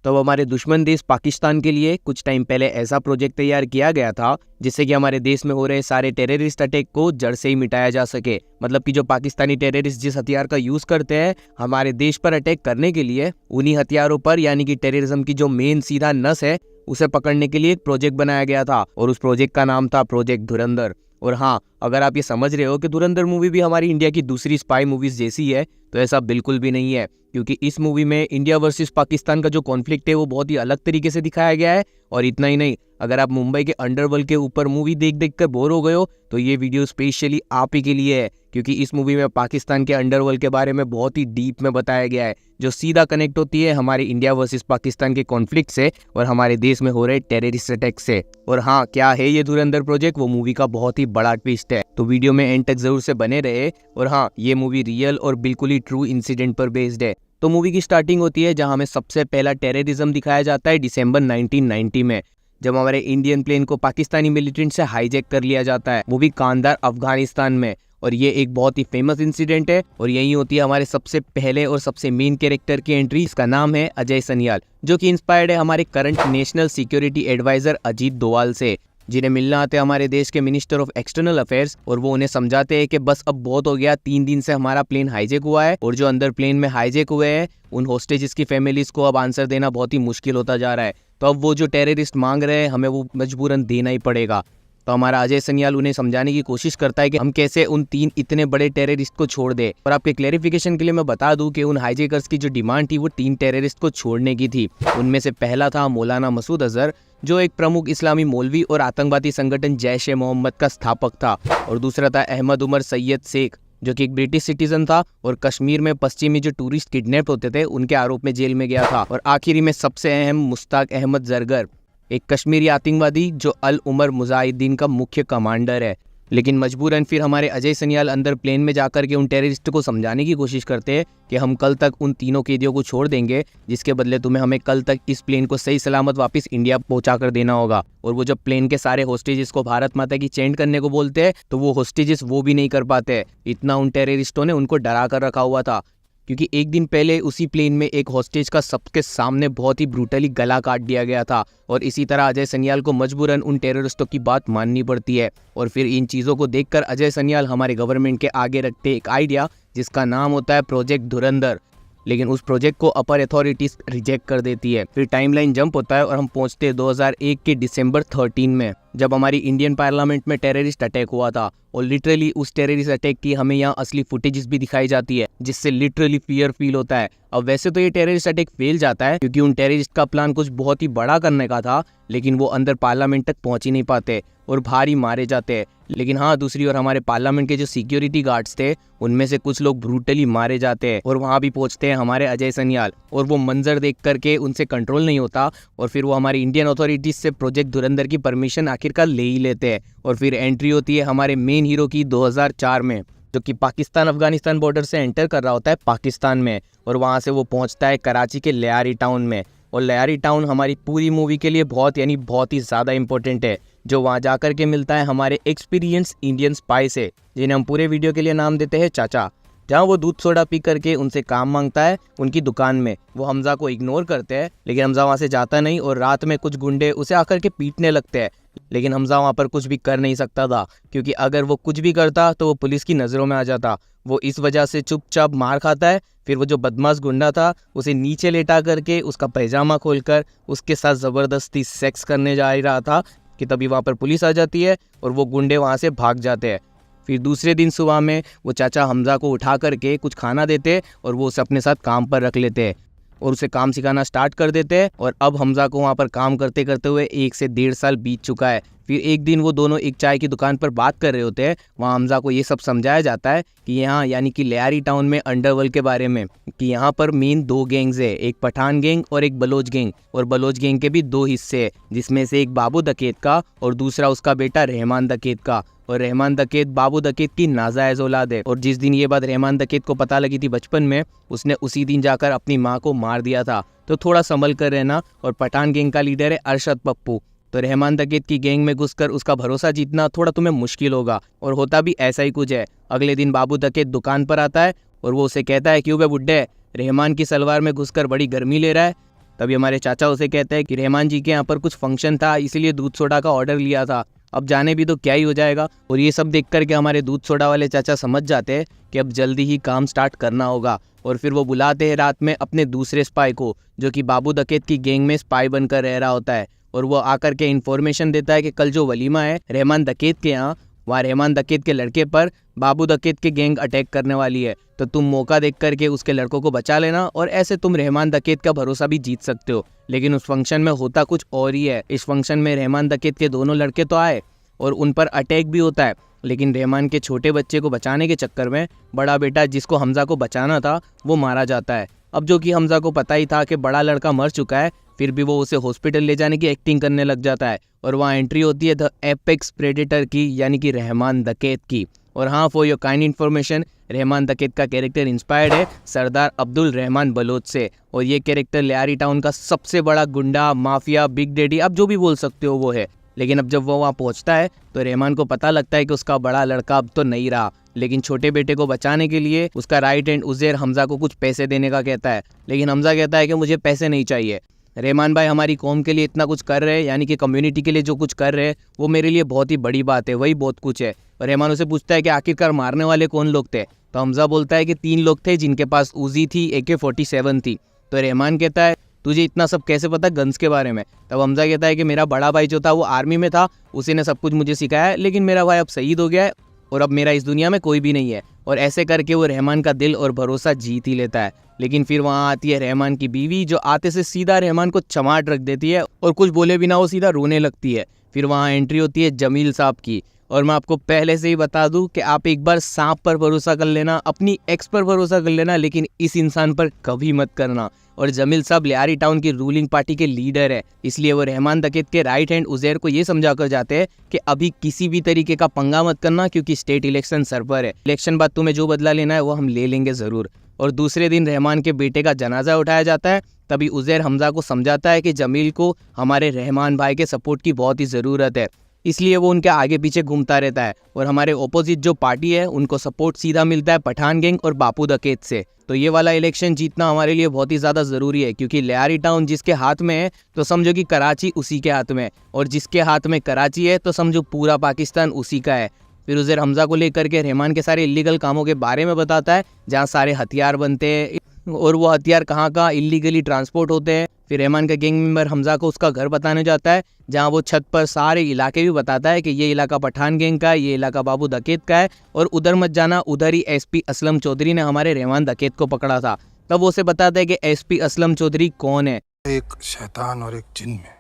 तो हमारे दुश्मन देश पाकिस्तान के लिए कुछ टाइम पहले ऐसा प्रोजेक्ट तैयार किया गया था जिससे कि हमारे देश में हो रहे सारे टेररिस्ट अटैक को जड़ से ही मिटाया जा सके। मतलब कि जो पाकिस्तानी टेररिस्ट जिस हथियार का यूज करते हैं हमारे देश पर अटैक करने के लिए, उन्हीं हथियारों पर यानी कि टेररिज्म की जो मेन सीधा नस है उसे पकड़ने के लिए एक प्रोजेक्ट बनाया गया था और उस प्रोजेक्ट का नाम था प्रोजेक्ट धुरंधर। और हाँ, अगर आप ये समझ रहे हो कि धुरंधर मूवी भी हमारी इंडिया की दूसरी स्पाई मूवीज जैसी है, तो ऐसा बिल्कुल भी नहीं है, क्योंकि इस मूवी में इंडिया वर्सेस पाकिस्तान का जो कॉन्फ्लिक्ट है वो बहुत ही अलग तरीके से दिखाया गया है। और इतना ही नहीं, अगर आप मुंबई के अंडरवर्ल्ड के ऊपर मूवी देख देख कर बोर हो गए हो तो ये वीडियो स्पेशली आप ही के लिए है, क्योंकि इस मूवी में पाकिस्तान के अंडरवर्ल्ड के बारे में बहुत ही डीप में बताया गया है, जो सीधा कनेक्ट होती है हमारे इंडिया वर्सेस पाकिस्तान के कॉन्फ्लिक्ट से और हमारे देश में हो रहे टेररिस्ट अटैक से। और हाँ, क्या है ये धुरंधर प्रोजेक्ट, वो मूवी का बहुत ही बड़ा ट्विस्ट है, तो वीडियो में एंड तक जरूर से बने रहे। और हाँ, ये मूवी रियल और बिल्कुल ही ट्रू इंसिडेंट पर बेस्ड है। तो मूवी की स्टार्टिंग होती है जहां हमें सबसे पहला टेररिज्म दिखाया जाता है दिसंबर 1990 में, जब हमारे इंडियन प्लेन को पाकिस्तानी मिलिटेंट से हाईजैक कर लिया जाता है, वो भी कांधार अफगानिस्तान में। और ये एक बहुत ही फेमस इंसिडेंट है और यही होती है हमारे सबसे पहले और सबसे मेन कैरेक्टर की एंट्री। इसका नाम है अजय सनियाल, जो कि इंस्पायर्ड है हमारे current national security adviser Ajit Doval से, जिन्हें मिलना आते हैं हमारे देश के मिनिस्टर ऑफ एक्सटर्नल अफेयर्स। और वो उन्हें समझाते हैं कि बस अब बहुत हो गया, 3 दिन से हमारा प्लेन हाईजैक हुआ है और जो अंदर प्लेन में हाईजैक हुए हैं उन होस्टेजेस की फैमिलीज को अब आंसर देना बहुत ही मुश्किल होता जा रहा है। तो अब वो जो टेररिस्ट मांग रहे हैं हमें वो मजबूरन देना ही पड़ेगा। तो हमारा अजय सनियाल उन्हें समझाने की कोशिश करता है कि हम कैसे उन 3 इतने बड़े टेररिस्ट को छोड़ दे। और आपके क्लैरिफिकेशन के लिए मैं बता दूं कि उन हाईजैकर्स की जो डिमांड थी वो 3 टेररिस्ट को छोड़ने की थी। उनमें से पहला था मौलाना मसूद अजहर, जो एक प्रमुख इस्लामी मौलवी और आतंकवादी संगठन जैश ए मोहम्मद का स्थापक था। और दूसरा था अहमद उमर सैयद शेख, जो कि एक ब्रिटिश सिटीजन था और कश्मीर में पश्चिमी जो टूरिस्ट किडनैप होते थे उनके आरोप में जेल में गया था। और आखिरी में सबसे अहम मुश्ताक अहमद जरगर, एक कश्मीरी आतंकवादी जो अल उमर मुजाहिदीन का मुख्य कमांडर है। लेकिन मजबूरन फिर हमारे अजय सनियाल अंदर प्लेन में जाकर के उन टेररिस्ट को समझाने की कोशिश करते हैं कि हम कल तक उन तीनों कैदियों को छोड़ देंगे, जिसके बदले तुम्हें हमें कल तक इस प्लेन को सही सलामत वापस इंडिया पहुंचा कर देना होगा। और वो जब प्लेन के सारे होस्टेजेस को भारत माता की चेंट करने को बोलते हैं तो वो होस्टेजेस वो भी नहीं कर पाते, इतना उन टेररिस्टों ने उनको डरा कर रखा हुआ था। क्योंकि एक दिन पहले उसी प्लेन में एक हॉस्टेज का सबके सामने बहुत ही ब्रूटली गला काट दिया गया था। और इसी तरह अजय सनियाल को मजबूरन उन टेररिस्टों की बात माननी पड़ती है। और फिर इन चीज़ों को देखकर अजय सनियाल हमारे गवर्नमेंट के आगे रखते एक आइडिया जिसका नाम होता है प्रोजेक्ट धुरंधर। लेकिन उस प्रोजेक्ट को अपर अथॉरिटीज रिजेक्ट कर देती है। फिर टाइमलाइन जंप होता है और हम पहुंचते हैं 2001 के दिसंबर 13 में, जब हमारी इंडियन पार्लियामेंट में टेररिस्ट अटैक हुआ था। और लिटरली उस टेररिस्ट अटैक की हमें यहाँ असली फुटेजेस भी दिखाई जाती है, जिससे लिटरली फियर फील होता है। अब वैसे तो ये टेररिस्ट अटैक फेल जाता है क्योंकि उन टेररिस्ट का प्लान कुछ बहुत ही बड़ा करने का था, लेकिन वो अंदर पार्लियामेंट तक पहुंच ही नहीं पाते और भारी मारे जाते हैं। लेकिन हाँ, दूसरी ओर हमारे पार्लियामेंट के जो सिक्योरिटी गार्ड्स थे उनमें से कुछ लोग ब्रूटली मारे जाते हैं। और वहाँ भी पहुंचते हैं हमारे अजय सनियाल और वो मंजर देख करके उनसे कंट्रोल नहीं होता और फिर वो हमारी इंडियन अथॉरिटीज से प्रोजेक्ट धुरंधर की परमिशन आखिरकार ले ही लेते हैं। और फिर एंट्री होती है हमारे मेन हीरो की 2004 में, जो कि पाकिस्तान अफगानिस्तान बॉर्डर से एंटर कर रहा होता है पाकिस्तान में। और वहाँ से वो पहुँचता है कराची के लियारी टाउन में। और लियारी टाउन हमारी पूरी मूवी के लिए बहुत ही ज़्यादा इंपॉर्टेंट है, जो वहाँ जाकर के मिलता है हमारे एक्सपीरियंस इंडियन स्पाई से, जिन्हें हम पूरे वीडियो के लिए नाम देते हैं चाचा। जहाँ वो दूध सोडा पी करके उनसे काम मांगता है उनकी दुकान में। वो हमजा को इग्नोर करते हैं, लेकिन हमजा वहाँ से जाता नहीं और रात में कुछ गुंडे उसे आकर के पीटने लगते हैं। लेकिन हमजा वहाँ पर कुछ भी कर नहीं सकता था, क्योंकि अगर वो कुछ भी करता तो वो पुलिस की नज़रों में आ जाता। वो इस वजह से चुपचाप मार खाता है। फिर वो जो बदमाश गुंडा था उसे नीचे लेटा करके उसका पैजामा खोलकर उसके साथ ज़बरदस्ती सेक्स करने जा रहा था कि तभी वहाँ पर पुलिस आ जाती है और वो गुंडे वहाँ से भाग जाते हैं। फिर दूसरे दिन सुबह में वो चाचा हमजा को उठा करके कुछ खाना देते और वो उसे अपने साथ काम पर रख लेते हैं और उसे काम सिखाना स्टार्ट कर देते हैं। और अब हमजा को वहाँ पर काम करते करते हुए 1 से 1.5 साल बीत चुका है। फिर एक दिन वो दोनों एक चाय की दुकान पर बात कर रहे होते हैं। वहाँ हमजा को ये सब समझाया जाता है कि यहाँ यानी कि लियारी टाउन में अंडरवर्ल्ड के बारे में, कि यहाँ पर मेन 2 गैंग्स है, एक पठान गैंग और एक बलोच गैंग। और बलोच गैंग के भी 2 हिस्से हैं, जिसमें से एक बाबू दकेत का और दूसरा उसका बेटा रहमान दकेत का। और रहमान दकेत बाबू दकेत की नाजायज औलाद है। और जिस दिन ये बात रहमान दकेत को पता लगी थी बचपन में, उसने उसी दिन जाकर अपनी माँ को मार दिया था। तो थोड़ा संभल कर रहना। और पठान गैंग का लीडर है अरशद पप्पू। तो रहमान दकेत की गैंग में घुसकर उसका भरोसा जीतना थोड़ा तुम्हें मुश्किल होगा। और होता भी ऐसा ही कुछ है। अगले दिन बाबू दकेत दुकान पर आता है और वो उसे कहता है, क्यों बे बुड्ढे, रहमान की सलवार में घुसकर बड़ी गर्मी ले रहा है। तभी हमारे चाचा उसे कहते हैं कि रहमान जी के यहाँ पर कुछ फंक्शन था, इसीलिए दूध सोडा का ऑर्डर लिया था, अब जाने भी तो क्या ही हो जाएगा। और ये सब देख करके हमारे दूध सोडा वाले चाचा समझ जाते हैं कि अब जल्दी ही काम स्टार्ट करना होगा। और फिर वो बुलाते हैं रात में अपने दूसरे स्पाई को, जो कि बाबू डकैत की गैंग में स्पाई बनकर रह रहा होता है। और वो आकर के इन्फॉर्मेशन देता है कि कल जो वलीमा है रहमान डकैत के यहाँ, वहाँ रहमान डकैत के लड़के पर बाबू डकैत की गैंग अटैक करने वाली है, तो तुम मौका देख करके उसके लड़कों को बचा लेना और ऐसे तुम रहमान डकैत का भरोसा भी जीत सकते हो। लेकिन उस फंक्शन में होता कुछ और ही है। इस फंक्शन में रहमान डकैत के दोनों लड़के तो आए और उन पर अटैक भी होता है, लेकिन रहमान के छोटे बच्चे को बचाने के चक्कर में बड़ा बेटा जिसको हमजा को बचाना था वो मारा जाता है। अब जो कि हमजा को पता ही था कि बड़ा लड़का मर चुका है, फिर भी वो उसे हॉस्पिटल ले जाने की एक्टिंग करने लग जाता है। और वहाँ एंट्री होती है द एपेक्स प्रेडेटर की, यानी कि रहमान डकैत की। और हाँ, for your kind information, Rahman डकैत का कैरेक्टर इंस्पायर्ड है सरदार अब्दुल रहमान बलोच से। और ये कैरेक्टर लियारी टाउन का सबसे बड़ा गुंडा, माफिया, बिग डैडी, आप जो भी बोल सकते हो वो है। लेकिन अब जब वो वहाँ पहुँचता है तो रहमान को पता लगता है कि उसका बड़ा लड़का अब तो नहीं रहा, लेकिन छोटे बेटे को बचाने के लिए उसका राइट हैंड उज़ैर हमजा को कुछ पैसे देने का कहता है। लेकिन हमजा कहता है कि मुझे पैसे नहीं चाहिए, रहमान भाई हमारी कौम के लिए इतना कुछ कर रहे हैं, यानी कि कम्युनिटी के लिए जो कुछ कर रहे हैं वो मेरे लिए बहुत ही बड़ी बात है, वही बहुत कुछ है। और रहमान उसे पूछता है कि आखिरकार मारने वाले कौन लोग थे, तो हमजा बोलता है कि 3 लोग थे जिनके पास उजी थी, AK-47 थी। तो रहमान कहता है तुझे इतना सब कैसे पता गन्स के बारे में। तब हमजा कहता है कि मेरा बड़ा भाई जो था वो आर्मी में था, उसी ने सब कुछ मुझे सिखाया, लेकिन मेरा भाई अब शहीद हो गया है और अब मेरा इस दुनिया में कोई भी नहीं है। और ऐसे करके वो रहमान का दिल और भरोसा जीत ही लेता है। लेकिन फिर वहाँ आती है रहमान की बीवी, जो आते से सीधा रहमान को चमाट रख देती है और कुछ बोले बिना वो सीधा रोने लगती है। फिर वहाँ एंट्री होती है जमील साहब की। और मैं आपको पहले से ही बता दूं कि आप एक बार सांप पर भरोसा कर लेना, अपनी एक्स पर भरोसा कर लेना, लेकिन इस इंसान पर कभी मत करना। और जमील साहब लियारी टाउन की रूलिंग पार्टी के लीडर है, इसलिए वो रहमान डकैत के राइट हैंड उज़ैर को ये समझा कर जाते हैं कि अभी किसी भी तरीके का पंगा मत करना, क्योंकि स्टेट इलेक्शन सर पर है। इलेक्शन बाद तुम्हें जो बदला लेना है वो हम ले लेंगे जरूर। और दूसरे दिन रहमान के बेटे का जनाजा उठाया जाता है। तभी उज़ैर हमजा को समझाता है कि जमील को हमारे रहमान भाई के सपोर्ट की बहुत ही ज़रूरत है, इसलिए वो उनके आगे पीछे घूमता रहता है। और हमारे ओपोजिट जो पार्टी है उनको सपोर्ट सीधा मिलता है पठान गैंग और बापू डकैत से। तो ये वाला इलेक्शन जीतना हमारे लिए बहुत ही ज़्यादा ज़रूरी है, क्योंकि लियारी टाउन जिसके हाथ में है तो समझो कि कराची उसी के हाथ में है, और जिसके हाथ में कराची है तो समझो पूरा पाकिस्तान उसी का है। फिर उज़ैर हमजा को लेकर के रहमान के सारे इलीगल कामों के बारे में बताता है, जहाँ सारे हथियार बनते हैं और वो हथियार कहाँ कहाँ इलीगली ट्रांसपोर्ट होते हैं। फिर रहमान का गैंग मेंबर हमजा को उसका घर बताने जाता है, जहाँ वो छत पर सारे इलाके भी बताता है कि ये इलाका पठान गैंग का है, ये इलाका बाबू डकैत का है, और उधर मत जाना, उधर ही SP असलम चौधरी ने हमारे रहमान डकैत को पकड़ा था। तब वो उसे बताता है कि SP असलम चौधरी कौन है। एक शैतान और एक जिन में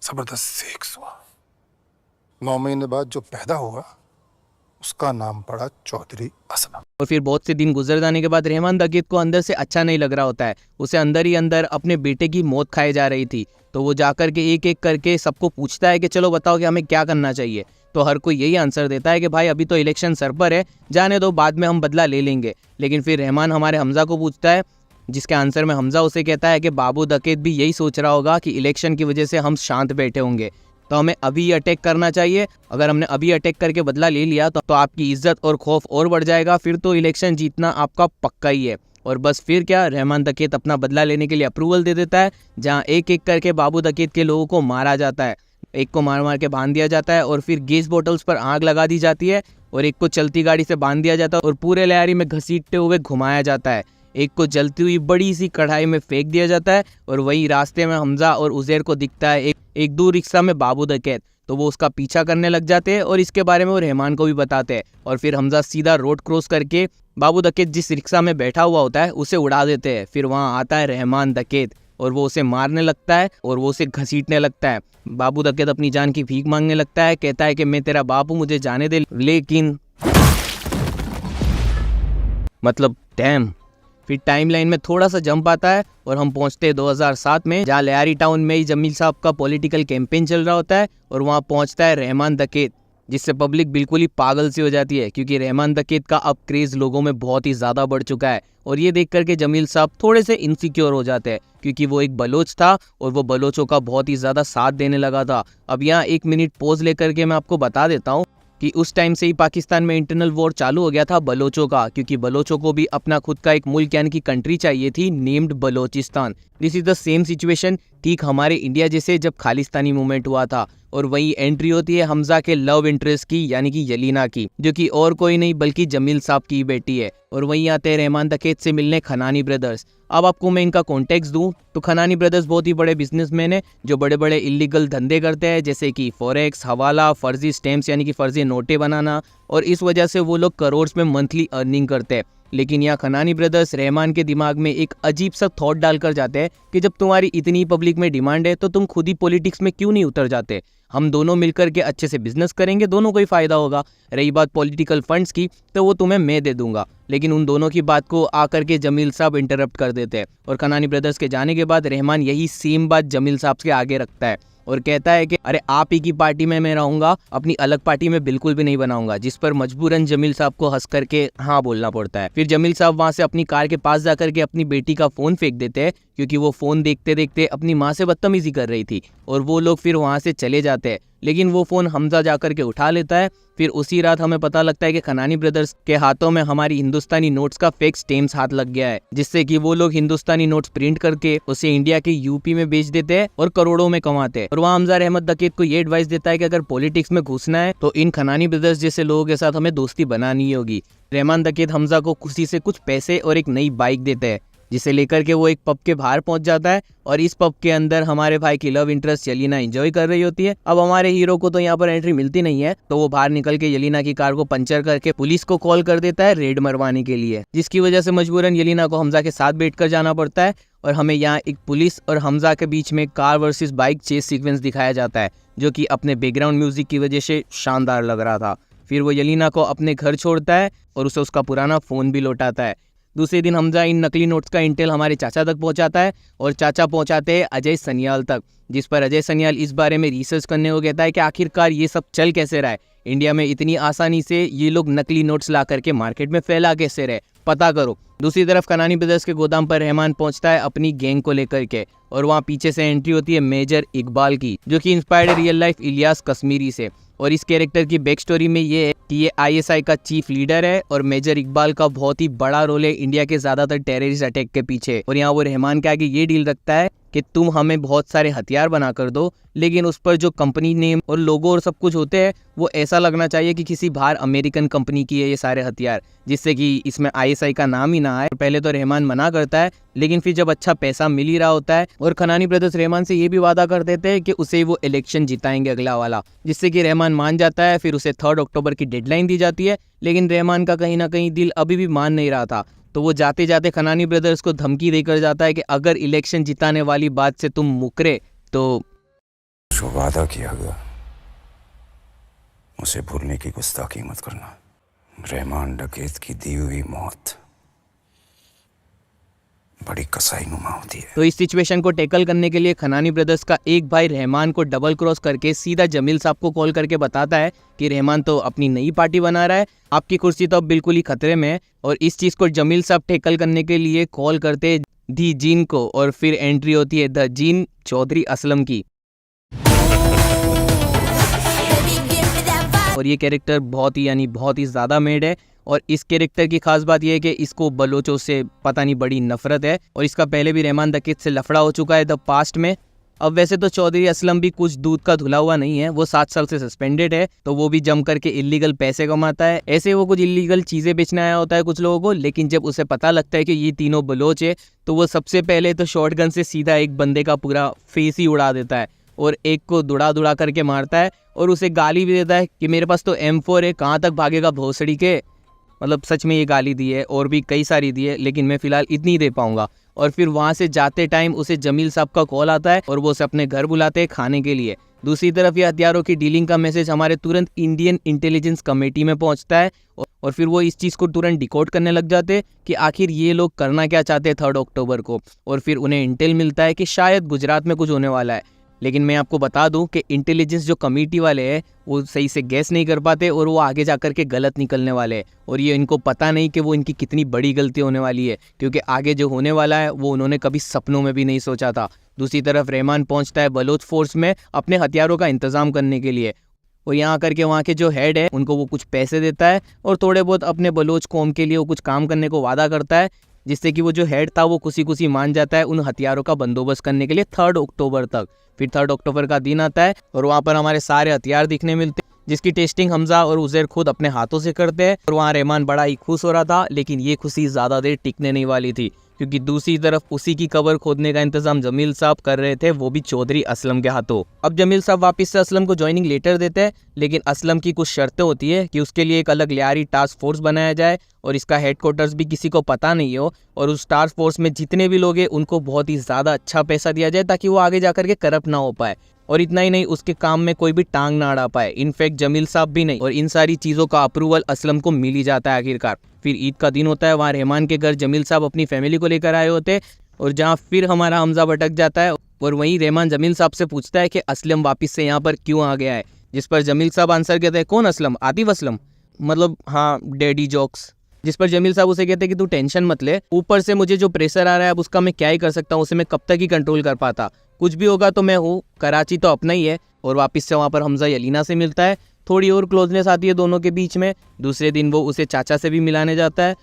जबरदस्त सेक्स हुआ। 9 महीने बाद जो पैदा हुआ उसका नाम पड़ा चौधरी असलम। और फिर बहुत से दिन गुजर जाने के बाद रहमान डकैत को अंदर से अच्छा नहीं लग रहा होता है, उसे अंदर ही अंदर अपने बेटे की मौत खाई जा रही थी। तो वो जाकर के एक एक करके सबको पूछता है कि चलो बताओ कि हमें क्या करना चाहिए। तो हर कोई यही आंसर देता है कि भाई अभी तो इलेक्शन सर पर है, जाने दो, बाद में हम बदला ले लेंगे। लेकिन फिर रहमान हमारे हमजा को पूछता है, जिसके आंसर में हमजा उसे कहता है कि बाबू डकैत भी यही सोच रहा होगा कि इलेक्शन की वजह से हम शांत बैठे होंगे, तो हमें अभी अटैक करना चाहिए। अगर हमने अभी अटैक करके बदला ले लिया तो आपकी इज्जत और खौफ और बढ़ जाएगा, फिर तो इलेक्शन जीतना आपका पक्का ही है। और बस फिर क्या, रहमान डकैत अपना बदला लेने के लिए अप्रूवल दे देता है, जहां एक एक करके बाबू डकैत के लोगों को मारा जाता है। एक को मार मार के बांध दिया जाता है और फिर गैस बोतल्स पर आग लगा दी जाती है, और एक को चलती गाड़ी से बांध दिया जाता है और पूरे लियारी में घसीटते हुए घुमाया जाता है। एक को जलती हुई बड़ी सी कढ़ाई में फेंक दिया जाता है, और वही रास्ते में हमजा और उज़ैर को दिखता है एक दूर रिक्शा में बाबू डकैत। तो वो उसका पीछा करने लग जाते हैं और इसके बारे में वो रहमान को भी बताते हैं। और फिर हमजा सीधा रोड क्रॉस करके बाबू डकैत जिस रिक्शा में बैठा हुआ होता है उसे उड़ा देते हैं। फिर वहाँ आता है रहमान डकैत और वो उसे मारने लगता है और वो उसे घसीटने लगता है। बाबू डकैत अपनी जान की भीख मांगने लगता है, कहता है कि मैं तेरा बाप हूँ, मुझे जाने दे। लेकिन मतलब डैम, फिर टाइमलाइन में थोड़ा सा जंप आता है और हम पहुंचते हैं 2007 में, जहाँ लियारी टाउन में ही जमील साहब का पॉलिटिकल कैंपेन चल रहा होता है। और वहाँ पहुंचता है रहमान डकैत, जिससे पब्लिक बिल्कुल ही पागल सी हो जाती है, क्योंकि रहमान डकैत का अब क्रेज लोगों में बहुत ही ज़्यादा बढ़ चुका है। और ये देख करके जमील साहब थोड़े से इनसिक्योर हो जाते हैं, क्योंकि वो एक बलोच था और वो बलोचों का बहुत ही ज़्यादा साथ देने लगा था। अब यहाँ 1 मिनट पॉज लेकर के मैं आपको बता देता हूँ कि उस टाइम से ही पाकिस्तान में इंटरनल वॉर चालू हो गया था बलोचों का, क्योंकि बलोचों को भी अपना खुद का एक मुल्क यानी कि कंट्री चाहिए थी named Balochistan. This is the same situation ठीक हमारे इंडिया जैसे जब खालिस्तानी मूवमेंट हुआ था। और वही एंट्री होती है हमजा के लव इंटरेस्ट की यानी कि यलीना की, जो कि और कोई नहीं बल्कि जमील साहब की बेटी है। और वहीं आते हैं रहमान दकेत से मिलने खनानी ब्रदर्स। अब आपको मैं इनका कॉन्टेक्स्ट दूं तो खनानी ब्रदर्स बहुत ही बड़े बिजनेसमैन हैं जो बड़े बड़े इलीगल धंधे करते हैं, जैसे कि फॉरेक्स, हवाला, फर्जी स्टैम्प्स यानी कि फर्जी नोटें बनाना, और इस वजह से वो लोग करोड़ में मंथली अर्निंग करते हैं। लेकिन यहाँ खनानी ब्रदर्स रहमान के दिमाग में एक अजीब सा थॉट डालकर जाते हैं कि जब तुम्हारी इतनी पब्लिक में डिमांड है तो तुम खुद ही पॉलिटिक्स में क्यों नहीं उतर जाते, हम दोनों मिलकर के अच्छे से बिजनेस करेंगे, दोनों को ही फायदा होगा। रही बात पॉलिटिकल फंड्स की तो वो तुम्हें मैं दे दूंगा। लेकिन उन दोनों की बात को आकर के जमील साहब इंटरप्ट कर देते हैं और खनानी ब्रदर्स के जाने के बाद रहमान यही सेम बात जमील साहब के आगे रखता है और कहता है कि अरे आप ही की पार्टी में मैं रहूंगा, अपनी अलग पार्टी में बिल्कुल भी नहीं बनाऊंगा, जिस पर मजबूरन जमील साहब को हंस करके हाँ बोलना पड़ता है। फिर जमील साहब वहां से अपनी कार के पास जाकर के अपनी बेटी का फोन फेंक देते हैं, क्योंकि वो फोन देखते देखते अपनी माँ से बदतमीजी कर रही थी, और वो लोग फिर वहां से चले जाते हैं। लेकिन वो फोन हमजा जाकर के उठा लेता है। फिर उसी रात हमें पता लगता है कि खनानी ब्रदर्स के हाथों में हमारी हिंदुस्तानी नोट्स का फेक स्टैम्प्स हाथ लग गया है, जिससे कि वो लोग हिंदुस्तानी नोट्स प्रिंट करके उसे इंडिया के यूपी में बेच देते हैं और करोड़ों में कमाते हैं। और वहाँ हमजा रहमत दकेत को ये एडवाइस देता है कि अगर पॉलिटिक्स में घुसना है तो इन खनानी ब्रदर्स जैसे लोगों के साथ हमें दोस्ती बनानी होगी। रहमान दकेत हमजा को खुशी से कुछ पैसे और एक नई बाइक देते हैं, जिसे लेकर के वो एक पब के बाहर पहुंच जाता है और इस पब के अंदर हमारे भाई की लव इंटरेस्ट यलीना एंजॉय कर रही होती है। अब हमारे हीरो को तो यहाँ पर एंट्री मिलती नहीं है, तो वो बाहर निकल के यलीना की कार को पंचर करके पुलिस को कॉल कर देता है रेड मरवाने के लिए, जिसकी वजह से मजबूरन यलीना को हमजा के साथ बैठकर जाना पड़ता है। और हमें यहाँ एक पुलिस और हमजा के बीच में car versus bike chess sequence दिखाया जाता है, जो कि अपने बैकग्राउंड म्यूजिक की वजह से शानदार लग रहा था। फिर वो यलीना को अपने घर छोड़ता है और उसे उसका पुराना फोन भी लौटाता है। दूसरे दिन हमजा इन नकली नोट्स का इंटेल हमारे चाचा तक पहुंचाता है और चाचा पहुंचाते हैं अजय सनियाल तक, जिस पर अजय सनियाल इस बारे में रिसर्च करने को कहता है कि आखिरकार ये सब चल कैसे रहा है, इंडिया में इतनी आसानी से ये लोग नकली नोट्स ला करके मार्केट में फैला कैसे रहे, पता करो। दूसरी तरफ खनानी ब्रदर्स के गोदाम पर रहमान पहुंचता है अपनी गैंग को लेकर के, और वहाँ पीछे से एंट्री होती है मेजर इकबाल की, जो कि inspired real life Ilyas Kashmiri से। और इस कैरेक्टर की बैक स्टोरी में ये है कि ये आईएसआई का चीफ लीडर है और मेजर इकबाल का बहुत ही बड़ा रोल है इंडिया के ज्यादातर टेररिस्ट अटैक के पीछे। और यहाँ वो रहमान के आगे ये डील रखता है कि तुम हमें बहुत सारे हथियार बना कर दो, लेकिन उस पर जो कंपनी नेम और लोगो और सब कुछ होते हैं वो ऐसा लगना चाहिए कि किसी बाहर अमेरिकन कंपनी की है ये सारे हथियार, जिससे कि इसमें आईएसआई का नाम ही ना आए। पहले तो रहमान मना करता है, लेकिन फिर जब अच्छा पैसा मिल ही रहा होता है और खनानी ब्रदर्स रहमान से ये भी वादा कर देते हैं कि उसे वो इलेक्शन जिताएंगे अगला वाला, जिससे कि रहमान मान जाता है। फिर उसे 3 अक्टूबर की डेडलाइन दी जाती है, लेकिन रहमान का कहीं ना कहीं दिल अभी भी मान नहीं रहा था, तो वो जाते जाते खनानी ब्रदर्स को धमकी देकर जाता है कि अगर इलेक्शन जिताने वाली बात से तुम मुकरे तो जो वादा किया गया उसे भूलने की गुस्ताखी मत करना। रहमान डकैत की दी हुई मौत बड़ी कसाईनुमा होती है। तो इस सिचुएशन को टैकल करने के लिए खनानी ब्रदर्स का एक भाई रहमान को डबल क्रॉस करके सीधा जमील साहब को कॉल करके बताता है कि रहमान तो अपनी नई पार्टी बना रहा है, आपकी कुर्सी तो अब बिल्कुल ही खतरे में है। और इस चीज को जमील साहब टैकल करने के लिए कॉल करते दी जीन को, और फिर एंट्री होती है द जीन चौधरी असलम की। और ये कैरेक्टर बहुत ही ज़्यादा मेड है, और इस कैरेक्टर की खास बात यह है कि इसको बलोचों से पता नहीं बड़ी नफरत है, और इसका पहले भी रहमान दकेत से लफड़ा हो चुका है द पास्ट में। अब वैसे तो चौधरी असलम भी कुछ दूध का धुला हुआ नहीं है, वो 7 साल से सस्पेंडेड है, तो वो भी जम करके इलीगल पैसे कमाता है। ऐसे वो कुछ इलीगल चीज़ें बेचने आया होता है कुछ लोगों को, लेकिन जब उसे पता लगता है कि ये तीनों बलोच है, तो वो सबसे पहले तो शॉटगन से सीधा एक बंदे का पूरा फेस ही उड़ा देता है और एक को दुड़ा करके मारता है, और उसे गाली भी देता है कि मेरे पास तो M4 है, कहाँ तक भागेगा भोसड़ी के। मतलब सच में ये गाली दी है, और भी कई सारी दी है, लेकिन मैं फिलहाल इतनी दे पाऊंगा। और फिर वहाँ से जाते टाइम उसे जमील साहब का कॉल आता है और वो उसे अपने घर बुलाते हैं खाने के लिए। दूसरी तरफ ये हथियारों की डीलिंग का मैसेज हमारे तुरंत इंडियन इंटेलिजेंस कमेटी में पहुंचता है, और फिर वो इस चीज़ को तुरंत डिकोड करने लग जाते हैं कि आखिर ये लोग करना क्या चाहते हैं 3 अक्टूबर को। और फिर उन्हें इंटेल मिलता है कि शायद गुजरात में कुछ होने वाला है, लेकिन मैं आपको बता दूं कि इंटेलिजेंस जो कमेटी वाले हैं वो सही से गैस नहीं कर पाते, और वो आगे जाकर के गलत निकलने वाले हैं, और ये इनको पता नहीं कि वो इनकी कितनी बड़ी गलती होने वाली है, क्योंकि आगे जो होने वाला है वो उन्होंने कभी सपनों में भी नहीं सोचा था। दूसरी तरफ रहमान पहुंचता है बलोच फोर्स में अपने हथियारों का इंतजाम करने के लिए, और यहाँ करके वहाँ के जो हेड है उनको वो कुछ पैसे देता है और थोड़े बहुत अपने बलोच कौम के लिए वो कुछ काम करने को वादा करता है, जिससे कि वो जो हेड था वो खुशी खुशी मान जाता है उन हथियारों का बंदोबस्त करने के लिए 3 अक्टूबर तक। फिर 3 अक्टूबर का दिन आता है और वहाँ पर हमारे सारे हथियार दिखने मिलते हैं, जिसकी टेस्टिंग हमजा और उज़ैर खुद अपने हाथों से करते हैं। और वहाँ रहमान बड़ा ही खुश हो रहा था, लेकिन ये खुशी ज़्यादा देर टिकने नहीं वाली थी, क्योंकि दूसरी तरफ उसी की कबर खोदने का इंतजाम जमील साहब कर रहे थे, वो भी चौधरी असलम के हाथों। अब जमील साहब वापस से असलम को ज्वाइनिंग लेटर देते हैं, लेकिन असलम की कुछ शर्तें होती है कि उसके लिए एक अलग लियारी टास्क फोर्स बनाया जाए और इसका हेडक्वार्टर्स भी किसी को पता नहीं हो, और उस टास्क फोर्स में जितने भी लोग हैं उनको बहुत ही ज़्यादा अच्छा पैसा दिया जाए ताकि वो आगे जाकर के करप्ट ना हो पाए। और इतना ही नहीं, उसके काम में कोई भी टांग ना अड़ा पाए, इनफैक्ट जमील साहब भी नहीं। और इन सारी चीज़ों का अप्रूवल असलम को मिल ही जाता है आखिरकार। फिर ईद का दिन होता है, वहाँ रहमान के घर जमील साहब अपनी फैमिली को लेकर आए होते, और जहाँ फिर हमारा हमजा भटक जाता है और वहीं रहमान जमील साहब से पूछता है कि असलम वापस से यहाँ पर क्यों आ गया है, जिस पर जमील साहब आंसर कहते हैं, कौन असलम? आतिफ असलम? मतलब हाँ, डैडी जोक्स। जिस पर जमील साहब उसे कहते हैं कि तू टेंशन मत ले, ऊपर से मुझे जो प्रेशर आ रहा है अब उसका मैं क्या ही कर सकता हूँ, उसे मैं कब तक ही कंट्रोल कर पाता, कुछ भी होगा तो मैं हूँ, कराची तो अपना ही है। और वापस से वहाँ पर हमजा यलीना से मिलता है, थोड़ी और क्लोजनेस आती है दोनों के बीच में। दूसरे दिन वो उसे चाचा से भी मिलाने जाता है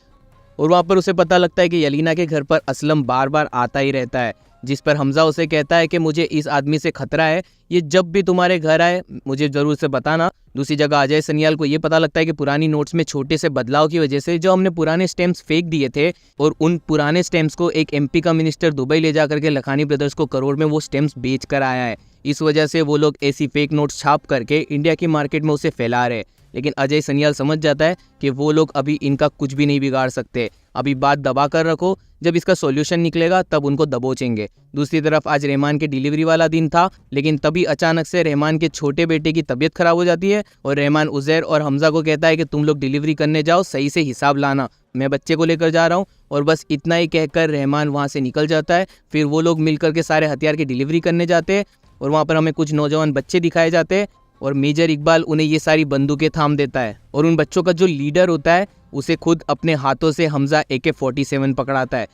और वहाँ पर उसे पता लगता है कि यलीना के घर पर असलम बार बार आता ही रहता है, जिस पर हमजा उसे कहता है कि मुझे इस आदमी से खतरा है, ये जब भी तुम्हारे घर आए मुझे ज़रूर से बताना। दूसरी जगह अजय सनियाल को ये पता लगता है कि पुरानी नोट्स में छोटे से बदलाव की वजह से जो हमने पुराने स्टैम्प्स फेंक दिए थे, और उन पुराने स्टैम्प्स को एक एमपी का मिनिस्टर दुबई ले जाकर के लखानी ब्रदर्स को करोड़ में वो स्टैम्प्स बेच कर आया है। इस वजह से वो लोग ऐसी फेक नोट्स छाप करके इंडिया की मार्केट में उसे फैला रहे। लेकिन अजय सनियाल समझ जाता है कि वो लोग अभी इनका कुछ भी नहीं बिगाड़ सकते, अभी बात दबा कर रखो, जब इसका सॉल्यूशन निकलेगा तब उनको दबोचेंगे। दूसरी तरफ आज रहमान के डिलीवरी वाला दिन था, लेकिन तभी अचानक से रहमान के छोटे बेटे की तबीयत खराब हो जाती है और रहमान उज़ैर और हमजा को कहता है कि तुम लोग डिलीवरी करने जाओ, सही से हिसाब लाना, मैं बच्चे को लेकर जा रहा हूँ। और बस इतना ही कहकर रहमान वहाँ से निकल जाता है। फिर वो लोग मिलकर के सारे हथियार की डिलीवरी करने जाते हैं और वहाँ पर हमें कुछ नौजवान बच्चे दिखाए जाते हैं और मेजर इकबाल उन्हें ये सारी बंदूकें थाम देता है और उन बच्चों का जो लीडर होता है उसे खुद अपने हाथों से हमजा AK-47 पकड़ाता है।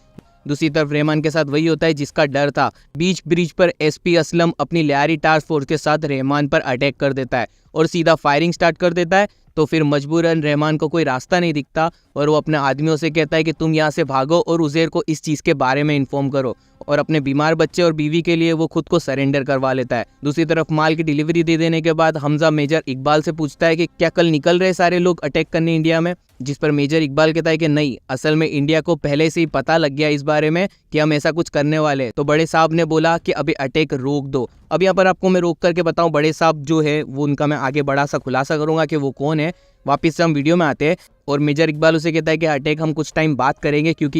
दूसरी तरफ रहमान के साथ वही होता है जिसका डर था। बीच ब्रिज पर SP असलम अपनी लियारी टास्क फोर्स के साथ रहमान पर अटैक कर देता है और सीधा फायरिंग स्टार्ट कर देता है। तो फिर मजबूरन रहमान को कोई रास्ता नहीं दिखता और वो अपने आदमियों से कहता है कि तुम यहाँ से भागो और उज़ैर को इस चीज़ के बारे में इन्फॉर्म करो, और अपने बीमार बच्चे और बीवी के लिए वो खुद को सरेंडर करवा लेता है। दूसरी तरफ माल की डिलीवरी दे देने के बाद हमजा मेजर इकबाल से पूछता है कि क्या कल निकल रहे सारे लोग अटैक करने इंडिया में, जिस पर मेजर इकबाल कहता है कि नहीं, असल में इंडिया को पहले से ही पता लग गया इस बारे में कि हम ऐसा कुछ करने वाले। तो बड़े साहब ने बोला कि अभी अटैक रोक दो। अब यहाँ पर आपको मैं रोक करके बताऊं, बड़े साहब जो है वो उनका मैं आगे बड़ा सा खुलासा करूंगा कि वो कौन है। वापिस से हम वीडियो में आते हैं और मेजर इकबाल उसे कहता है कि अटैक हम कुछ टाइम बात करेंगे, क्योंकि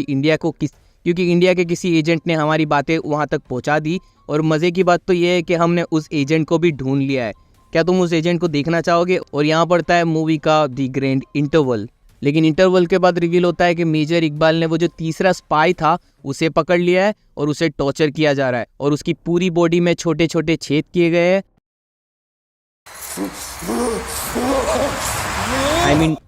इंडिया के किसी एजेंट ने हमारी बातें वहाँ तक पहुँचा दी। और मज़े की बात तो ये है कि हमने उस एजेंट को भी ढूंढ लिया है, क्या तुम उस एजेंट को देखना चाहोगे? और यहाँ पड़ता है मूवी का द ग्रैंड इंटरवल। लेकिन इंटरवल के बाद रिवील होता है कि मेजर इकबाल ने वो जो तीसरा स्पाई था उसे पकड़ लिया है और उसे टॉर्चर किया जा रहा है और उसकी पूरी बॉडी में छोटे छोटे छेद किए गए हैं।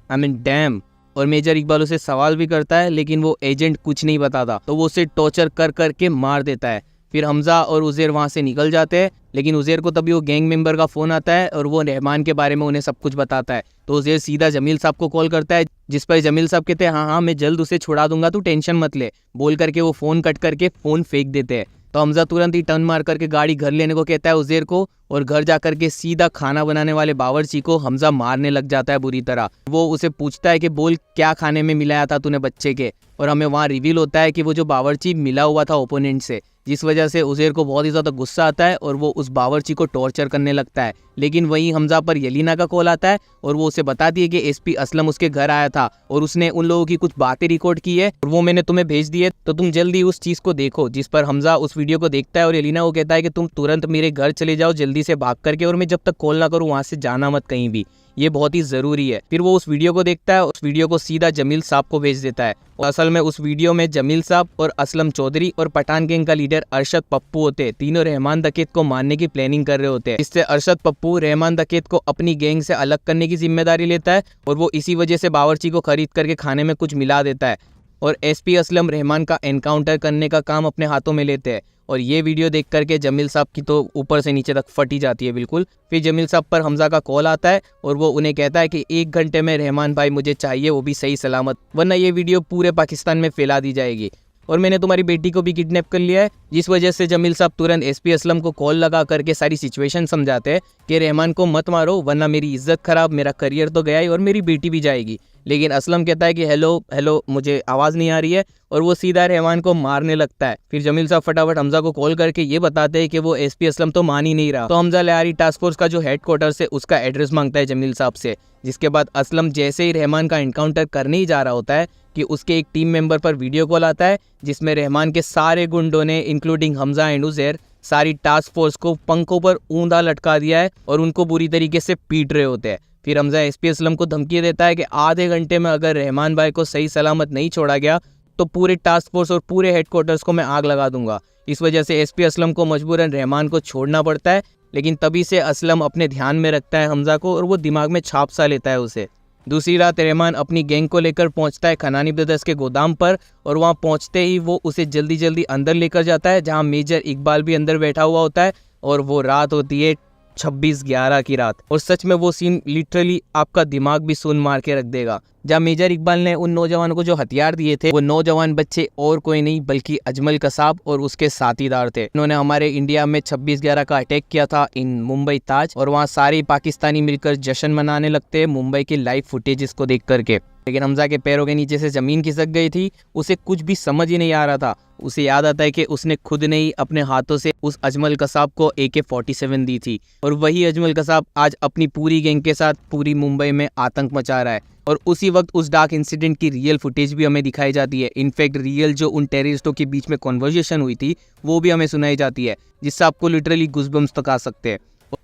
I mean dam. और मेजर इकबाल उसे सवाल भी करता है, लेकिन वो एजेंट कुछ नहीं बताता, तो वो उसे टॉर्चर कर करके मार देता है। फिर हमजा और उज़ैर वहाँ से निकल जाते हैं, लेकिन उज़ैर को तभी वो गैंग मेंबर का फ़ोन आता है और वो रहमान के बारे में उन्हें सब कुछ बताता है। तो उज़ैर सीधा जमील साहब को कॉल करता है, जिस पर जमील साहब कहते हैं हाँ मैं जल्द उसे छुड़ा दूंगा, तू टेंशन मत ले, बोल करके वो फ़ोन कट करके फ़ोन फेंक देते हैं। तो हमजा तुरंत ही टर्न मार करके गाड़ी घर लेने को कहता है उज़ैर को, और घर जा करके सीधा खाना बनाने वाले बावर्ची को हमजा मारने लग जाता है बुरी तरह। वो उसे पूछता है कि बोल क्या खाने में मिलाया था तूने बच्चे के, और हमें वहाँ रिवील होता है कि वो जो बावर्ची मिला हुआ था ओपोनेंट से, जिस वजह से उज़ैर को बहुत ही ज़्यादा गुस्सा आता है और वो उस बावर्ची को टॉर्चर करने लगता है। लेकिन वहीं हमजा पर यलीना का कॉल आता है और वो उसे बताती है कि SP असलम उसके घर आया था और उसने उन लोगों की कुछ बातें रिकॉर्ड की है और वो मैंने तुम्हें भेज दी है, तो तुम जल्दी उस चीज़ को देखो। जिस पर हमजा उस वीडियो को देखता है और यलीना को कहता है कि तुम तुरंत मेरे घर चले जाओ जल्दी से भाग करके, और मैं जब तक कॉल ना करूँ वहाँ से जाना मत कहीं भी, ये बहुत ही ज़रूरी है। फिर वो उस वीडियो को देखता है, उस वीडियो को सीधा जमील साहब को भेज देता है। और असल में उस वीडियो में जमील साहब और असलम चौधरी और पठान गैंग का लीडर अरशद पप्पू होते हैं, तीनों रहमान दकेत को मारने की प्लानिंग कर रहे होते हैं। इससे अरशद पप्पू रहमान दकेत को अपनी गैंग से अलग करने की जिम्मेदारी लेता है और वो इसी वजह से बावर्ची को खरीद करके खाने में कुछ मिला देता है। और SP असलम रहमान का एनकाउंटर करने का काम अपने हाथों में लेते हैं और ये वीडियो देख करके जमील साहब की तो ऊपर से नीचे तक फटी जाती है बिल्कुल। फिर जमील साहब पर हमजा का कॉल आता है और वो उन्हें कहता है कि 1 घंटे में रहमान भाई मुझे चाहिए, वो भी सही सलामत, वरना ये वीडियो पूरे पाकिस्तान में फैला दी जाएगी और मैंने तुम्हारी बेटी को भी किडनैप कर लिया है। जिस वजह से जमील साहब तुरंत एसपी असलम को कॉल लगा करके सारी सिचुएशन समझाते हैं कि रहमान को मत मारो वरना मेरी इज्जत खराब, मेरा करियर तो गया ही और मेरी बेटी भी जाएगी। लेकिन असलम कहता है कि हेलो हेलो मुझे आवाज़ नहीं आ रही है और वो सीधा रहमान को मारने लगता है। फिर जमील साहब फटाफट हमजा को कॉल करके ये बताते हैं कि वो एसपी असलम तो मान ही नहीं रहा। तो हमजा लियारी टास्क फोर्स का जो हेडक्वार्टर है उसका एड्रेस मांगता है जमील साहब से। जिसके बाद असलम जैसे ही रहमान का इनकाउंटर करने ही जा रहा होता है कि उसके एक टीम मेंबर पर वीडियो कॉल आता है जिसमें रहमान के सारे गुंडों ने इंक्लूडिंग हमजा एंड उज़ैर सारी टास्क फोर्स को पंखों पर ऊंधा लटका दिया है और उनको बुरी तरीके से पीट रहे होते हैं। फिर हमजा एसपी असलम को धमकी देता है कि आधे घंटे में अगर रहमान भाई को सही सलामत नहीं छोड़ा गया तो पूरे टास्क फोर्स और पूरे हेडक्वार्टर्स को मैं आग लगा दूंगा। इस वजह से एसपी असलम को मजबूरन रहमान को छोड़ना पड़ता है। लेकिन तभी से असलम अपने ध्यान में रखता है हमजा को और वो दिमाग में छाप सा लेता है उसे। दूसरी रात रहमान अपनी गैंग को लेकर पहुंचता है खनानी ब्रदर्स के गोदाम पर और वहां पहुंचते ही वो उसे जल्दी जल्दी अंदर लेकर जाता है जहां मेजर इकबाल भी अंदर बैठा हुआ होता है और वो रात होती है 26/11 की रात। और सच में वो सीन लिटरली आपका दिमाग भी सुन मार के रख देगा। जहाँ मेजर इकबाल ने उन नौजवानों को जो हथियार दिए थे वो नौजवान बच्चे और कोई नहीं बल्कि अजमल कसाब और उसके साथीदार थे। उन्होंने हमारे इंडिया में 26/11 का अटैक किया था इन मुंबई ताज और वहाँ सारे पाकिस्तानी मिलकर जश्न मनाने लगते हैं मुंबई के लाइव फुटेजेस को देख करके। लेकिन हमजा के पैरों के नीचे से जमीन खिसक गई थी, उसे कुछ भी समझ ही नहीं आ रहा था। उसे याद आता है कि उसने खुद ने ही अपने हाथों से उस अजमल कसाब को AK-47 दी थी और वही अजमल कसाब आज अपनी पूरी गैंग के साथ पूरी मुंबई में आतंक मचा रहा है। और उसी वक्त उस डार्क इंसिडेंट की रियल फुटेज भी हमें दिखाई जाती है। इनफैक्ट रियल जो उन टेररिस्टों के बीच में कॉन्वर्जेशन हुई थी वो भी हमें सुनाई जाती है जिससे आपको लिटरली गूज़बम्स तक आ सकते हैं।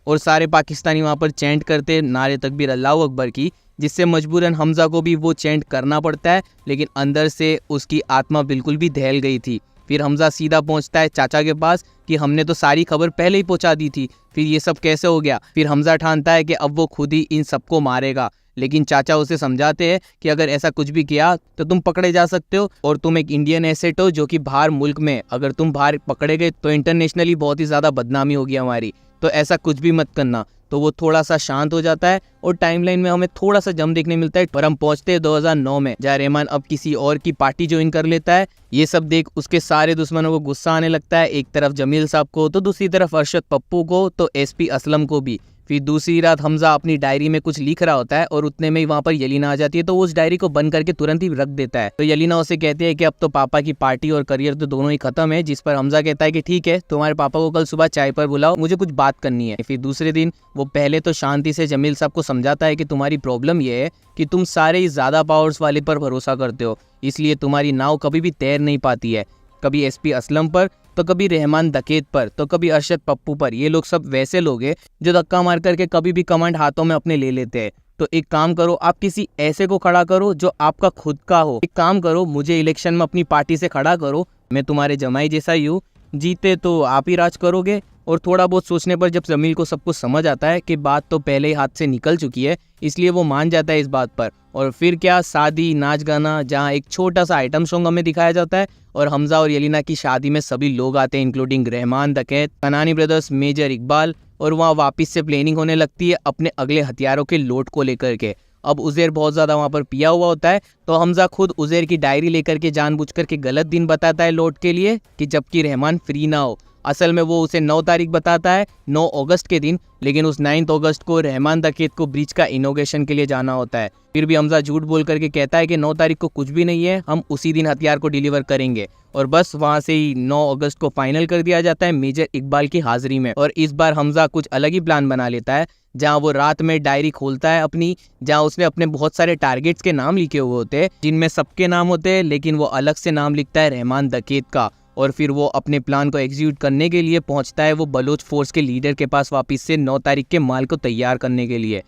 और सारे पाकिस्तानी वहाँ पर चैंट करते नारे तकबीर अल्लाहु अकबर की, जिससे मजबूरन हमजा को भी वो चैंट करना पड़ता है। लेकिन अंदर से उसकी आत्मा बिल्कुल भी दहल गई थी। फिर हमजा सीधा पहुंचता है चाचा के पास कि हमने तो सारी खबर पहले ही पहुंचा दी थी, फिर ये सब कैसे हो गया। फिर हमजा ठानता है कि अब वो खुद ही इन सबको मारेगा। लेकिन चाचा उसे समझाते हैं कि अगर ऐसा कुछ भी किया तो तुम पकड़े जा सकते हो और तुम एक इंडियन एसेट हो जो कि बाहर मुल्क में, अगर तुम बाहर पकड़े गए तो इंटरनेशनली बहुत ही ज़्यादा बदनामी होगी हमारी, तो ऐसा कुछ भी मत करना। तो वो थोड़ा सा शांत हो जाता है और टाइमलाइन में हमें थोड़ा सा जम देखने मिलता है। पर हम पहुंचते हैं 2009 में जहाँ रहमान अब किसी और की पार्टी ज्वाइन कर लेता है। ये सब देख उसके सारे दुश्मनों को गुस्सा आने लगता है, एक तरफ जमील साहब को तो दूसरी तरफ अरशद पप्पू को तो एसपी असलम को भी। फिर दूसरी रात हमजा अपनी डायरी में कुछ लिख रहा होता है और उतने में ही वहाँ पर यलीना आ जाती है तो वो उस डायरी को बंद करके तुरंत ही रख देता है। तो यलीना उसे कहती है कि अब तो पापा की पार्टी और करियर तो दोनों ही खत्म है। जिस पर हमजा कहता है कि ठीक है, तुम्हारे पापा को कल सुबह चाय पर बुलाओ, मुझे कुछ बात करनी है। फिर दूसरे दिन वो पहले तो शांति से जमील साहब को समझाता है कि तुम्हारी प्रॉब्लम ये है कि तुम सारे ही ज्यादा पावर्स वाले पर भरोसा करते हो, इसलिए तुम्हारी नाव कभी भी तैर नहीं पाती है। कभी एसपी असलम पर तो कभी रहमान डकैत पर तो कभी अरशद पप्पू पर। ये लोग सब वैसे लोग हैं जो धक्का मार करके कभी भी कमांड हाथों में अपने ले लेते हैं। तो एक काम करो, आप किसी ऐसे को खड़ा करो जो आपका खुद का हो। एक काम करो, मुझे इलेक्शन में अपनी पार्टी से खड़ा करो, मैं तुम्हारे जमाई जैसा ही हूँ, जीते तो आप ही राज करोगे। और थोड़ा बहुत सोचने पर जब जमील को सब कुछ समझ आता है कि बात तो पहले ही हाथ से निकल चुकी है, इसलिए वो मान जाता है इस बात पर। और फिर क्या शादी, नाच गाना, जहाँ एक छोटा सा आइटम सॉन्ग हमें दिखाया जाता है और हमजा और यलीना की शादी में सभी लोग आते हैं इंक्लूडिंग रहमान डकैत, खनानी ब्रदर्स, मेजर इकबाल। और वहाँ वापस से प्लानिंग होने लगती है अपने अगले हथियारों के लोड को लेकर के। अब उज़ैर बहुत ज़्यादा वहाँ पर पिया हुआ होता है तो हमजा खुद उज़ैर की डायरी लेकर के जानबूझकर के गलत दिन बताता है लोड के लिए कि जबकि रहमान फ्री ना हो। असल में वो उसे 9 तारीख बताता है, 9 अगस्त के दिन, लेकिन उस 9 अगस्त को रहमान डकैत को ब्रिज का इनॉग्रेशन के लिए जाना होता है। फिर भी हमजा झूठ बोल करके कहता है कि 9 तारीख को कुछ भी नहीं है, हम उसी दिन हथियार को डिलीवर करेंगे। और बस वहाँ से ही 9 अगस्त को फाइनल कर दिया जाता है मेजर इकबाल की हाजिरी में। और इस बार हमजा कुछ अलग ही प्लान बना लेता है, जहाँ वो रात में डायरी खोलता है अपनी, जहाँ उसने अपने बहुत सारे टारगेट्स के नाम लिखे हुए होते हैं जिनमें सबके नाम होते हैं, लेकिन वो अलग से नाम लिखता है रहमान डकैत का। और फिर वो अपने प्लान को एग्जीक्यूट करने के लिए पहुंचता है वो बलोच फोर्स के लीडर के पास वापस से 9 तारीख के माल को तैयार करने के लिए।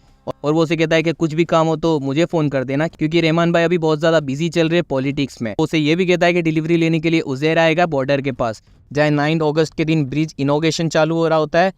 और वो उसे कहता है कि कुछ भी काम हो तो मुझे फ़ोन कर देना, क्योंकि रहमान भाई अभी बहुत ज़्यादा बिजी चल रहे हैं पॉलिटिक्स में। उसे ये भी कहता है कि डिलीवरी लेने के लिए उज़ैर आएगा बॉर्डर के पास, जहाँ 9 अगस्त के दिन ब्रिज इनॉग्रेशन चालू हो रहा होता है।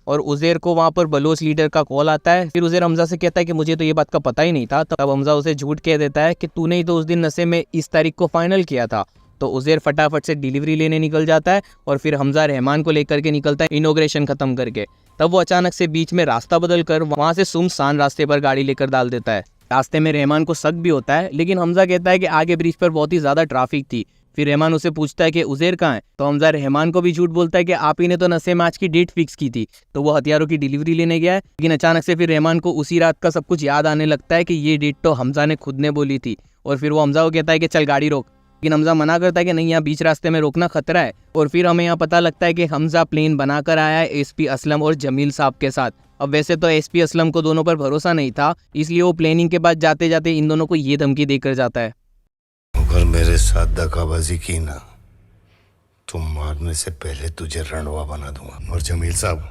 और उज़ैर को वहाँ पर बलोच लीडर का कॉल आता है। फिर उज़ैर हमजा से कहता है कि मुझे तो ये बात का पता ही नहीं था। तब हमजा उसे झूठ कह देता है कि तूने ही तो उस दिन नशे में इस तारीख को फाइनल किया था। तो उज़ैर फटाफट से डिलीवरी लेने निकल जाता है और फिर हमजा रहमान को लेकर के निकलता है इनॉग्रेशन खत्म करके। तब वो अचानक से बीच में रास्ता बदल कर वहाँ से सुनसान रास्ते पर गाड़ी लेकर डाल देता है। रास्ते में रहमान को शक भी होता है, लेकिन हमजा कहता है कि आगे ब्रिज पर बहुत ही ज़्यादा ट्रैफिक थी। फिर रहमान उसे पूछता है कि उज़ैर कहाँ है, तो हमजा रहमान को भी झूठ बोलता है कि आप ही ने तो नशे में आज की डेट फिक्स की थी, तो वो हथियारों की डिलीवरी लेने गया है। लेकिन अचानक से फिर रहमान को उसी रात का सब कुछ याद आने लगता है कि ये डेट तो हमजा ने खुद ने बोली थी। और फिर वो हमजा को कहता है कि चल गाड़ी रोक, लेकिन हमजा मना करता है कि नहीं, यहाँ बीच रास्ते में रोकना खतरा है। और फिर हमें यहाँ पता लगता है कि हमजा प्लेन बनाकर आया है एसपी असलम और जमील साहब के साथ। अब वैसे तो एसपी असलम को दोनों पर भरोसा नहीं था, इसलिए वो प्लेनिंग के बाद जाते जाते इन दोनों को ये धमकी देकर जाता है, अगर मेरे साथ दगाबाजी की ना तो मारने से पहले तुझे रणवा बना दूंगा। और जमील साहब,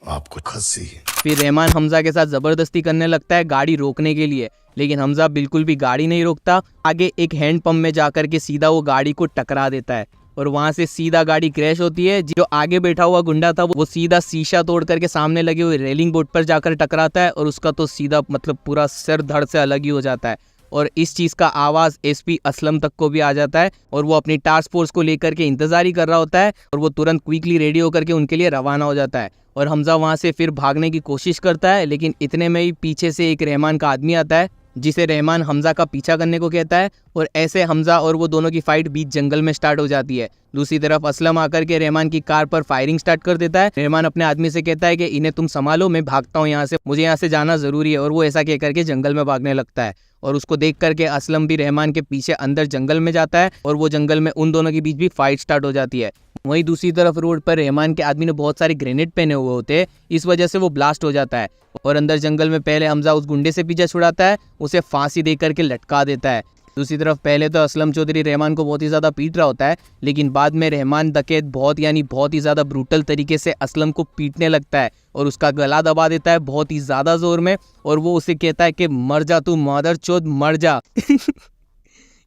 आपको खस्सी है। फिर रहमान हमजा के साथ जबरदस्ती करने लगता है गाड़ी रोकने के लिए, लेकिन हमजा बिल्कुल भी गाड़ी नहीं रोकता। आगे एक हैंड पंप में जाकर के सीधा वो गाड़ी को टकरा देता है और वहां से सीधा गाड़ी क्रैश होती है। जो आगे बैठा हुआ गुंडा था वो सीधा शीशा तोड़ करके सामने लगे हुए रेलिंग बोर्ड पर जाकर टकराता है और उसका तो सीधा मतलब पूरा सिर धड़ से अलग ही हो जाता है। और इस चीज़ का आवाज़ एसपी असलम तक को भी आ जाता है और वो अपनी टास्क फोर्स को लेकर के इंतजार ही कर रहा होता है और वो तुरंत क्विकली रेडी होकर के उनके लिए रवाना हो जाता है। और हमजा वहाँ से फिर भागने की कोशिश करता है, लेकिन इतने में ही पीछे से एक रहमान का आदमी आता है जिसे रहमान हमजा का पीछा करने को कहता है और ऐसे हमजा और वो दोनों की फाइट बीच जंगल में स्टार्ट हो जाती है। दूसरी तरफ असलम आकर के रहमान की कार पर फायरिंग स्टार्ट कर देता है। रहमान अपने आदमी से कहता है कि इन्हें तुम संभालो, मैं भागता हूँ यहाँ से, मुझे यहाँ से जाना जरूरी है। और वो ऐसा कह करके जंगल में भागने लगता है और उसको देख करके असलम भी रहमान के पीछे अंदर जंगल में जाता है और वो जंगल में उन दोनों के बीच भी फाइट स्टार्ट हो जाती है। वहीं दूसरी तरफ रोड पर रहमान के आदमी ने बहुत सारे ग्रेनेड पहने हुए होते हैं, इस वजह से वो ब्लास्ट हो जाता है और अंदर जंगल में पहले हमजा उस गुंडे से पीछा छुड़ाता है, उसे फांसी दे करके लटका देता है। दूसरी तरफ पहले तो असलम चौधरी रहमान को बहुत ही ज़्यादा पीट रहा होता है, लेकिन बाद में रहमान डकैत बहुत ही ज़्यादा ब्रूटल तरीके से असलम को पीटने लगता है और उसका गला दबा देता है बहुत ही ज़्यादा जोर में और वो उसे कहता है कि मर जा तू मादरचोद, मर जा।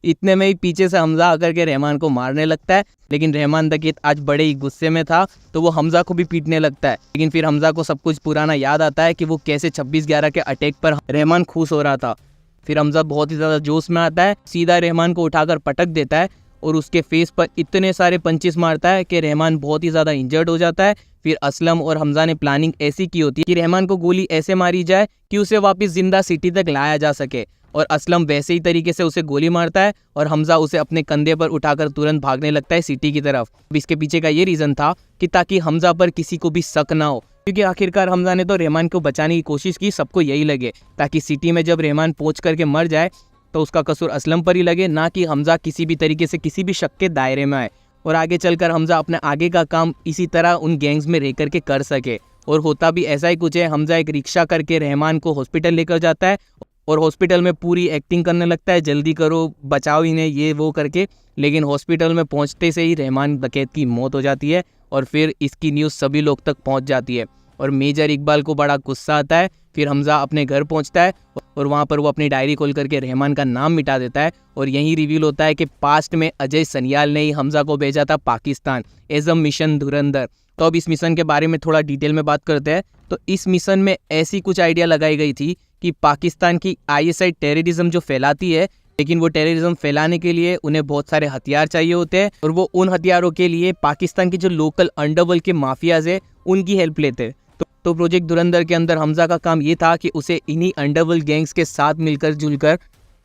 इतने में ही पीछे से हमजा आकर के रहमान को मारने लगता है, लेकिन रहमान डकैत आज बड़े ही गुस्से में था तो वो हमजा को भी पीटने लगता है। लेकिन फिर हमजा को सब कुछ पुराना याद आता है कि वो कैसे 26/11 के अटैक पर रहमान खुश हो रहा था। फिर हमजा बहुत ही ज़्यादा जोश में आता है, सीधा रहमान को उठाकर पटक देता है और उसके फेस पर इतने सारे पंचेस मारता है कि रहमान बहुत ही ज़्यादा इंजर्ड हो जाता है। फिर असलम और हमजा ने प्लानिंग ऐसी की होती है कि रहमान को गोली ऐसे मारी जाए कि उसे वापस जिंदा सिटी तक लाया जा सके और असलम वैसे ही तरीके से उसे गोली मारता है और हमजा उसे अपने कंधे पर उठाकर तुरंत भागने लगता है सिटी की तरफ। इसके पीछे का ये रीज़न था कि ताकि हमजा पर किसी को भी शक ना हो, क्योंकि आखिरकार हमजा ने तो रहमान को बचाने की कोशिश की, सबको यही लगे ताकि सिटी में जब रहमान पहुंच करके मर जाए तो उसका कसूर असलम पर ही लगे, ना कि हमजा किसी भी तरीके से किसी भी शक के दायरे में आए और आगे चलकर हमजा अपने आगे का काम इसी तरह उन गैंग्स में रह करके कर सके। और होता भी ऐसा ही कुछ है। हमजा एक रिक्शा करके रहमान को हॉस्पिटल लेकर जाता है और हॉस्पिटल में पूरी एक्टिंग करने लगता है, जल्दी करो, बचाओ इन्हें, ये वो करके। लेकिन हॉस्पिटल में पहुंचते से ही रहमान डकैत की मौत हो जाती है और फिर इसकी न्यूज़ सभी लोग तक पहुंच जाती है और मेजर इकबाल को बड़ा गुस्सा आता है। फिर हमजा अपने घर पहुंचता है और वहां पर वो अपनी डायरी खोल करके रहमान का नाम मिटा देता है और यही रिवील होता है कि पास्ट में अजय सनियाल ने ही हमजा को भेजा था पाकिस्तान एज अ मिशन धुरंधर। तो अब इस मिशन के बारे में थोड़ा डिटेल में बात करते हैं। तो इस मिशन में ऐसी कुछ आइडिया लगाई गई थी कि पाकिस्तान की ISI टेररिज्म जो फैलाती है, लेकिन वो टेररिज्म फैलाने के लिए उन्हें बहुत सारे हथियार चाहिए होते हैं और वो उन हथियारों के लिए पाकिस्तान के जो लोकल अंडरवर्ल्ड के माफियाज है उनकी हेल्प लेते हैं। तो प्रोजेक्ट धुरंधर के अंदर हमजा का काम ये था कि उसे इन्हीं अंडरवर्ल्ड गैंग्स के साथ मिलकर जुलकर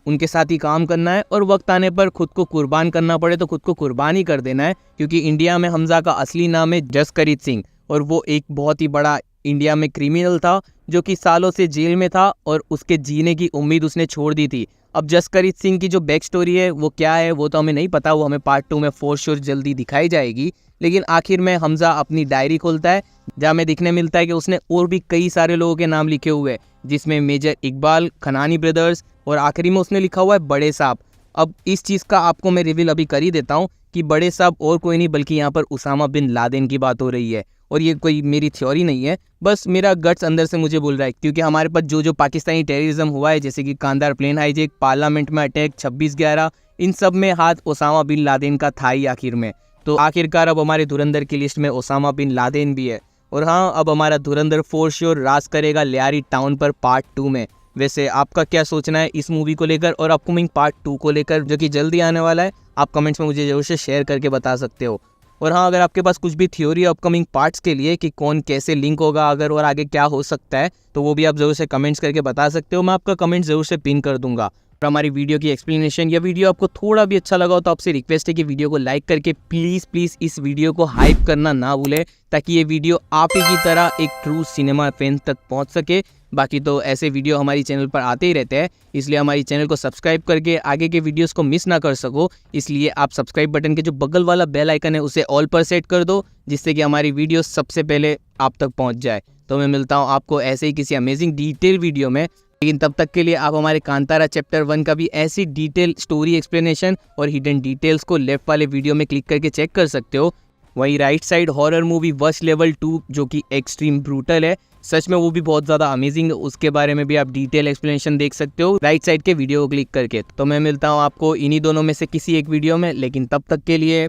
उनके साथ ही काम करना है और वक्त आने पर खुद को कुर्बान करना पड़े तो खुद को कुर्बान ही कर देना है, क्योंकि इंडिया में हमजा का असली नाम है जसकरीत सिंह और वो एक बहुत ही बड़ा इंडिया में क्रिमिनल था जो कि सालों से जेल में था और उसके जीने की उम्मीद उसने छोड़ दी थी। अब जसकरीत सिंह की जो बैक स्टोरी है वो क्या है वो तो हमें नहीं पता, वो हमें पार्ट 2 में फॉर श्योर जल्दी दिखाई जाएगी। लेकिन आखिर में हमजा अपनी डायरी खोलता है जहाँ में दिखने मिलता है कि उसने और भी कई सारे लोगों के नाम लिखे हुए हैं, जिसमें मेजर इकबाल, खनानी ब्रदर्स और आखिरी में उसने लिखा हुआ है बड़े साहब। अब इस चीज़ का आपको मैं रिवील अभी कर ही देता हूँ कि बड़े साहब और कोई नहीं बल्कि यहाँ पर उसामा बिन लादेन की बात हो रही है और ये कोई मेरी थ्योरी नहीं है, बस मेरा गट्स अंदर से मुझे बोल रहा है, क्योंकि हमारे पास जो पाकिस्तानी टेररिज्म हुआ है जैसे कि कांधार प्लेन हाईजैक, पार्लियामेंट में अटैक, 26/11, इन सब में हाथ ओसामा बिन लादेन का था ही आखिर में। तो आखिरकार अब हमारे धुरंधर की लिस्ट में ओसामा बिन लादेन भी है। और हाँ, अब हमारा धुरंधर फॉर श्योर राज करेगा लियारी टाउन पर पार्ट 2 में, वैसे आपका क्या सोचना है इस मूवी को लेकर और अपकमिंग पार्ट 2 को लेकर जो कि जल्दी आने वाला है, आप कमेंट्स में मुझे जरूर से शेयर करके बता सकते हो। और हाँ, अगर आपके पास कुछ भी थ्योरी है अपकमिंग पार्ट्स के लिए कि कौन कैसे लिंक होगा अगर और आगे क्या हो सकता है, तो वो भी आप जरूर से कमेंट्स करके बता सकते हो। मैं आपका कमेंट जरूर से पिन कर दूंगा। और हमारी वीडियो की एक्सप्लेनेशन या वीडियो आपको थोड़ा भी अच्छा लगा हो तो आपसे रिक्वेस्ट है कि वीडियो को लाइक करके प्लीज़ इस वीडियो को हाइप करना ना भूलें, ताकि ये वीडियो आप ही की तरह एक ट्रू सिनेमा फैन तक पहुंच सके। बाकी तो ऐसे वीडियो हमारी चैनल पर आते ही रहते हैं, इसलिए हमारी चैनल को सब्सक्राइब करके आगे के वीडियोस को मिस ना कर सको, इसलिए आप सब्सक्राइब बटन के जो बगल वाला बेल आइकन है उसे ऑल पर सेट कर दो, जिससे कि हमारी वीडियो सबसे पहले आप तक पहुंच जाए। तो मैं मिलता हूं आपको ऐसे ही किसी अमेजिंग डिटेल वीडियो में, लेकिन तब तक के लिए आप हमारे कांतारा चैप्टर 1 का भी ऐसी डिटेल स्टोरी एक्सप्लेनेशन और हिडन डिटेल्स को लेफ्ट वाले वीडियो में क्लिक करके चेक कर सकते हो। वहीं राइट साइड हॉरर मूवी वश लेवल 2 जो कि एक्सट्रीम ब्रूटल है, सच में वो भी बहुत ज़्यादा अमेजिंग है, उसके बारे में भी आप डिटेल एक्सप्लेनेशन देख सकते हो राइट साइड के वीडियो को क्लिक करके। तो मैं मिलता हूँ आपको इन्हीं दोनों में से किसी एक वीडियो में, लेकिन तब तक के लिए